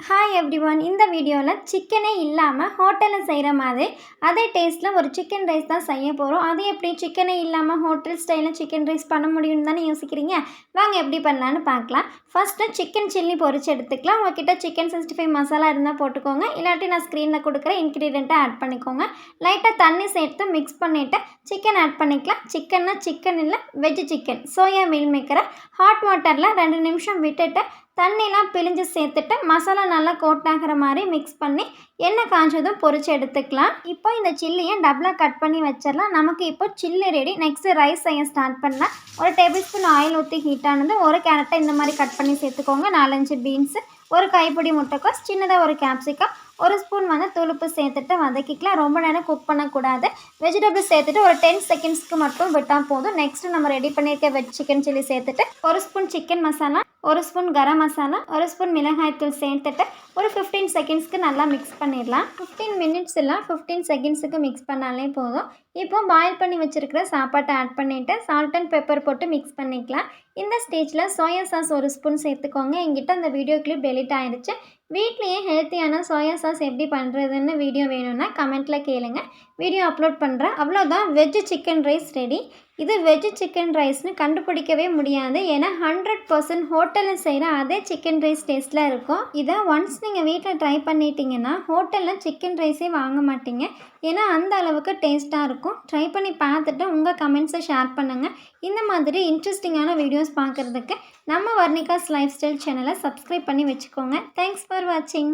Hi everyone. இந்த வீடியோவில் சிக்கனே இல்லாமல் ஹோட்டலில் செய்கிற மாதிரி அதே டேஸ்ட்டில் ஒரு சிக்கன் ரைஸ் தான் செய்ய போகிறோம். அது எப்படி சிக்கனே இல்லாமல் ஹோட்டல் ஸ்டைலில் சிக்கன் ரைஸ் பண்ண முடியும்னு தானே யோசிக்கிறீங்க. வாங்க எப்படி பண்ணலான்னு பார்க்கலாம். ஃபஸ்ட்டு சிக்கன் சில்லி பொரிச்சு எடுத்துக்கலாம். உங்கள்கிட்ட சிக்கன் 65 மசாலா இருந்தால் போட்டுக்கோங்க. இல்லாட்டி நான் ஸ்க்ரீனில் கொடுக்குற இன்க்ரீடியண்ட்டை ஆட் பண்ணிக்கோங்க. லைட்டாக தண்ணி சேர்த்து மிக்ஸ் பண்ணிவிட்டு சிக்கன் ஆட் பண்ணிக்கலாம். சிக்கன்னா சிக்கன் இல்லை, வெஜ் சிக்கன். சோயா மீல் மேக்கரை ஹாட் வாட்டரில் 2 நிமிஷம் விட்டுட்டு தண்ணிலாம் பிழிஞ்சு சேர்த்துட்டு மசாலா நல்லா கோட் ஆகிற மாதிரி மிக்ஸ் பண்ணி எண்ணெய் காய்ச்சதும் பொரிச்சு எடுத்துக்கலாம். இப்போ இந்த சில்லியை டபுளாக கட் பண்ணி வச்சிடலாம். நமக்கு இப்போ சில்லி ரெடி. நெக்ஸ்ட்டு ரைஸ் செய்ய ஸ்டார்ட் பண்ணலாம். ஒரு டேபிள் ஸ்பூன் ஆயில் ஊற்றி ஹீட் ஆனது ஒரு கேரட்டை இந்த மாதிரி கட் பண்ணி சேர்த்துக்கோங்க. 4-5 பீன்ஸு, ஒரு கைப்பிடி முட்டைக்கோஸ், சின்னதாக ஒரு கேப்சிகம், ஒரு ஸ்பூன் தூளுப்பு சேர்த்துட்டு வதக்கிக்கலாம். ரொம்ப நேரம் குக் பண்ணக்கூடாது. வெஜிடபிள்ஸ் சேர்த்துட்டு ஒரு 10 செகண்ட்ஸ்க்கு மட்டும் விட்டால் போதும். நெக்ஸ்ட்டு நம்ம ரெடி பண்ணியிருக்க வெஜ் சிக்கன் சில்லி சேர்த்துட்டு ஒரு ஸ்பூன் சிக்கன் மசாலா, ஒரு ஸ்பூன் கரம் மசாலா, ஒரு ஸ்பூன் மிளகாய்த்தூள் சேர்த்துட்டு ஒரு 15 செகண்ட்ஸ்க்கு நல்லா மிக்ஸ் பண்ணிடலாம். 15 மினிட்ஸ் இல்லை, 15 செகண்ட்ஸுக்கு மிக்ஸ் பண்ணாலே போதும். இப்போ பாயில் பண்ணி வச்சுருக்கிற சாப்பாட்டை ஆட் பண்ணிவிட்டு சால்ட் அண்ட் பெப்பர் போட்டு மிக்ஸ் பண்ணிக்கலாம். இந்த ஸ்டேஜில் சோயா சாஸ் ஒரு ஸ்பூன் சேர்த்துக்கோங்க. எங்கிட்ட அந்த வீடியோ கிளிப் டெலிட் ஆகிடுச்சு. வீட்லேயே ஹெல்த்தியான சோயா சாஸ் எப்படி பண்ணுறதுன்னு வீடியோ வேணும்னா கமெண்ட்டில் கேளுங்க. வீடியோ அப்லோட் பண்ணுறேன். அவ்வளோதான், வெஜ்ஜு சிக்கன் ரைஸ் ரெடி. இது வெஜ்ஜு சிக்கன் ரைஸ்னு கண்டுபிடிக்கவே முடியாது. ஏன்னா 100% ஹோட்டலில் செய்கிற அதே சிக்கன் ரைஸ் டேஸ்ட்டில் இருக்கும். இதை ஒன்ஸ் நீங்கள் வீட்டில் ட்ரை பண்ணிட்டீங்கன்னா ஹோட்டலில் சிக்கன் ரைஸே வாங்க மாட்டீங்க. ஏன்னா அந்த அளவுக்கு டேஸ்ட்டாக இருக்கும். ட்ரை பண்ணி பார்த்துட்டு உங்கள் கமெண்ட்ஸை ஷேர் பண்ணுங்கள். இந்த மாதிரி இன்ட்ரெஸ்டிங்கான வீடியோஸ் பார்க்குறதுக்கு நம்ம வர்ணிகாஸ் லைஃப் ஸ்டைல் சேனலை சப்ஸ்கிரைப் பண்ணி வச்சுக்கோங்க. தேங்க்ஸ் ஃபார் வாட்சிங்.